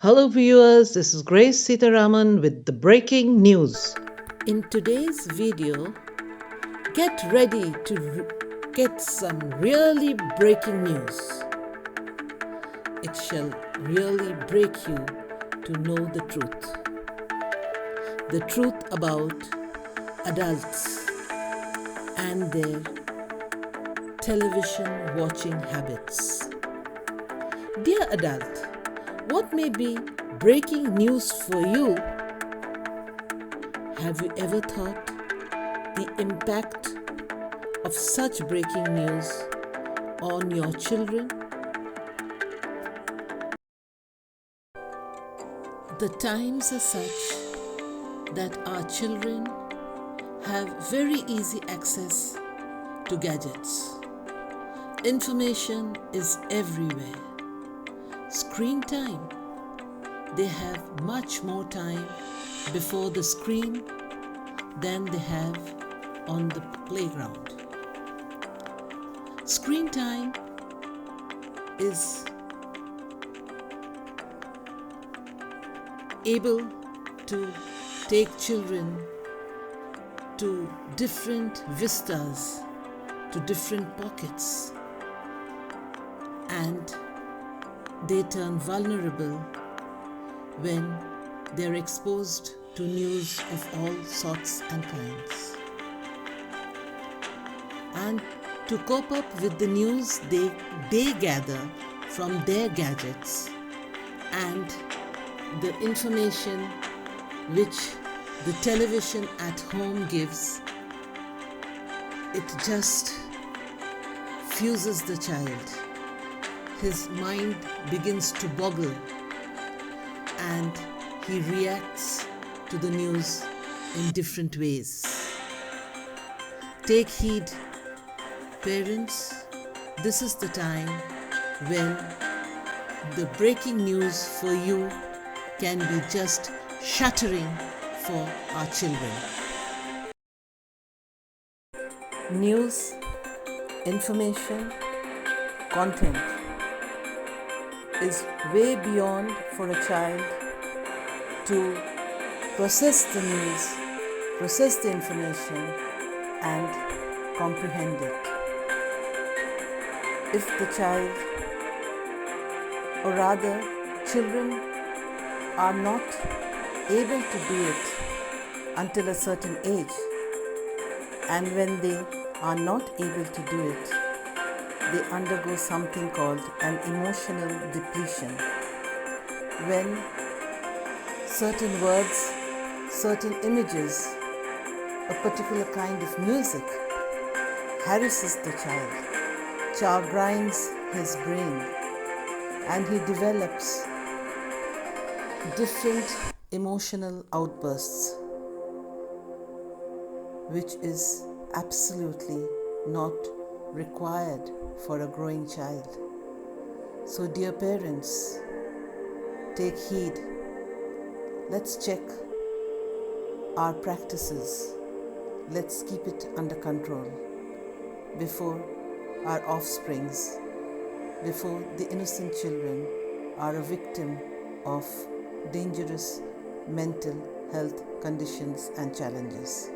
Hello, viewers. This is Grace Sitaraman with the breaking news. In today's video, get ready to get some really breaking news. It shall really break you to know the truth. The truth about adults and their television watching habits. Dear adult, what may be breaking news for you? Have you ever thought the impact of such breaking news on your children? The times are such that our children have very easy access to gadgets. Information is everywhere. Screen time. They have much more time before the screen than they have on the playground. Screen time is able to take children to different vistas, to different pockets, and they turn vulnerable when they're exposed to news of all sorts and kinds. And to cope up with the news they gather from their gadgets and the information which the television at home gives, it just fuses the child. His mind begins to boggle and he reacts to the news in different ways. Take heed, parents. This is the time when the breaking news for you can be just shattering for our children. News, information, content is way beyond for a child to process the news, process the information, and comprehend it. If the child, or rather children, are not able to do it until a certain age, and when they are not able to do it, they undergo something called an emotional depletion. When certain words, certain images, a particular kind of music harasses the child, chagrines his brain, and he develops different emotional outbursts, which is absolutely not required for a growing child. So, dear parents, take heed. Let's check our practices. Let's keep it under control before our offsprings, before the innocent children are a victim of dangerous mental health conditions and challenges.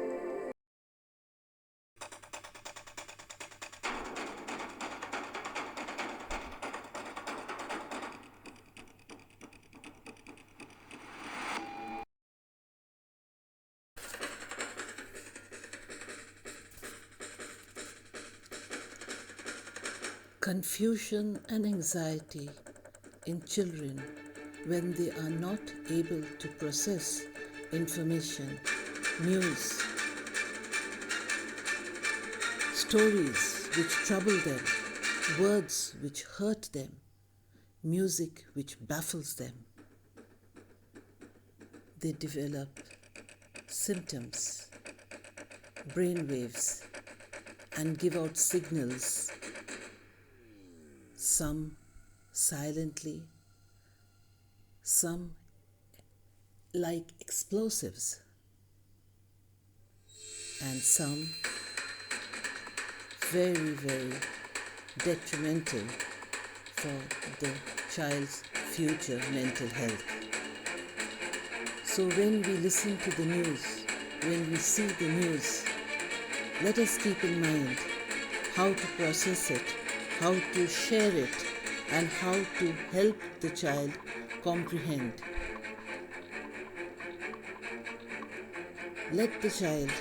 Confusion and anxiety in children when they are not able to process information, news, stories which trouble them, words which hurt them, music which baffles them. They develop symptoms, brain waves, and give out signals, some silently, some like explosives, and some very, very detrimental for the child's future mental health. So when we listen to the news, when we see the news, let us keep in mind how to process it, how to share it, and how to help the child comprehend. Let the child,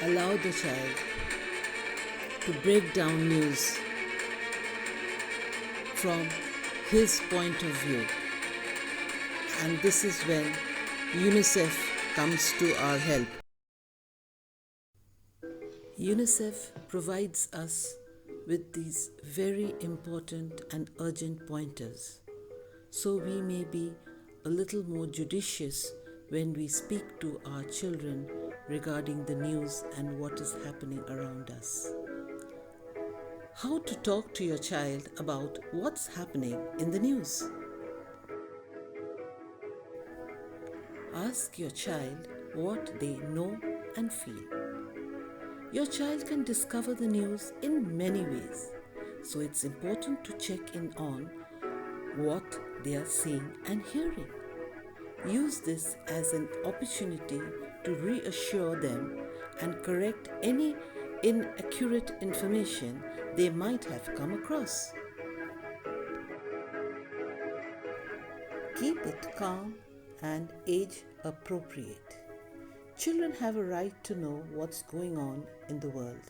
allow the child to break down news from his point of view. And this is when Unicef comes to our help. Unicef provides us with these very important and urgent pointers, so we may be a little more judicious when we speak to our children regarding the news and what is happening around us. How to talk to your child about what's happening in the news. Ask your child what they know and feel. Your child can discover the news in many ways, so it's important to check in on what they are seeing and hearing. Use this as an opportunity to reassure them and correct any inaccurate information they might have come across. Keep it calm and age appropriate. Children have a right to know what's going on in the world,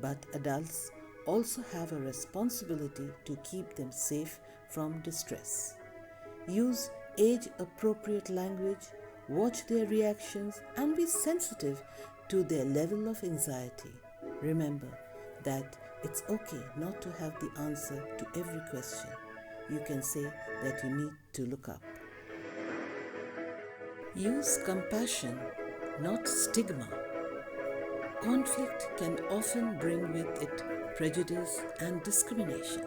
but adults also have a responsibility to keep them safe from distress. Use age-appropriate language, watch their reactions, and be sensitive to their level of anxiety. Remember that it's okay not to have the answer to every question. You can say that you need to look up. Use compassion, not stigma. Conflict can often bring with it prejudice and discrimination.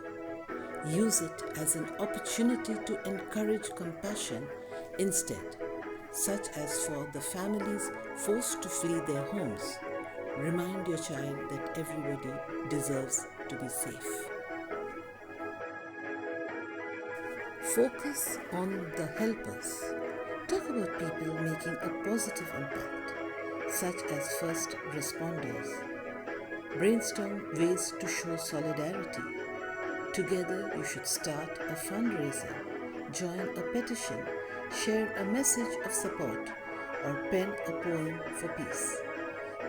Use it as an opportunity to encourage compassion instead, such as for the families forced to flee their homes. Remind your child that everybody deserves to be safe. Focus on the helpers. Talk about people making a positive impact, such as first responders. Brainstorm ways to show solidarity. Together, you should start a fundraiser, join a petition, share a message of support, or pen a poem for peace.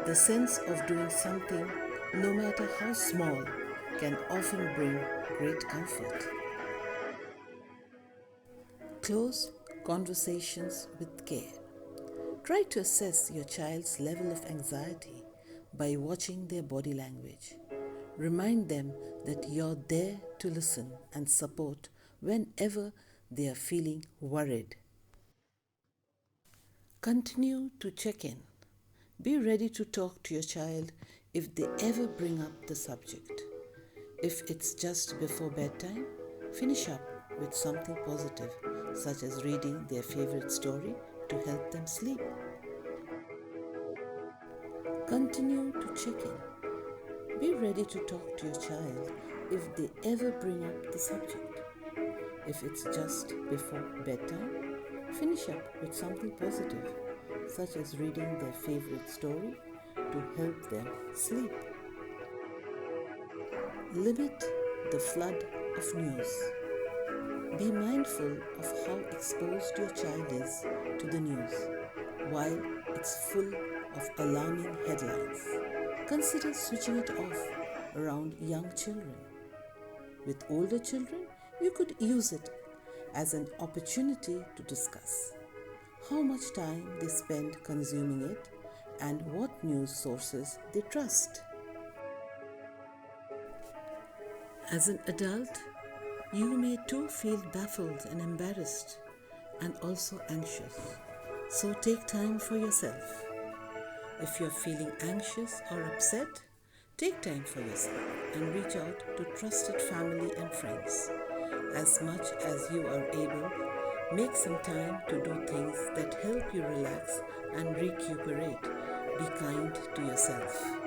The sense of doing something, no matter how small, can often bring great comfort. Close conversations with care. Try to assess your child's level of anxiety by watching their body language. Remind them that you're there to listen and support whenever they are feeling worried. Continue to check in. Be ready to talk to your child if they ever bring up the subject. If it's just before bedtime, finish up with something positive, such as reading their favorite story to help them sleep. Continue to check in. Be ready to talk to your child if they ever bring up the subject. If it's just before bedtime, finish up with something positive, such as reading their favorite story to help them sleep. Limit the flood of news. Be mindful of how exposed your child is to the news. While it's full of alarming headlines, consider switching it off around young children. With older children, you could use it as an opportunity to discuss how much time they spend consuming it and what news sources they trust. As an adult, you may too feel baffled and embarrassed and also anxious. So take time for yourself. If you're feeling anxious or upset, take time for yourself and reach out to trusted family and friends. As much as you are able, make some time to do things that help you relax and recuperate. Be kind to yourself.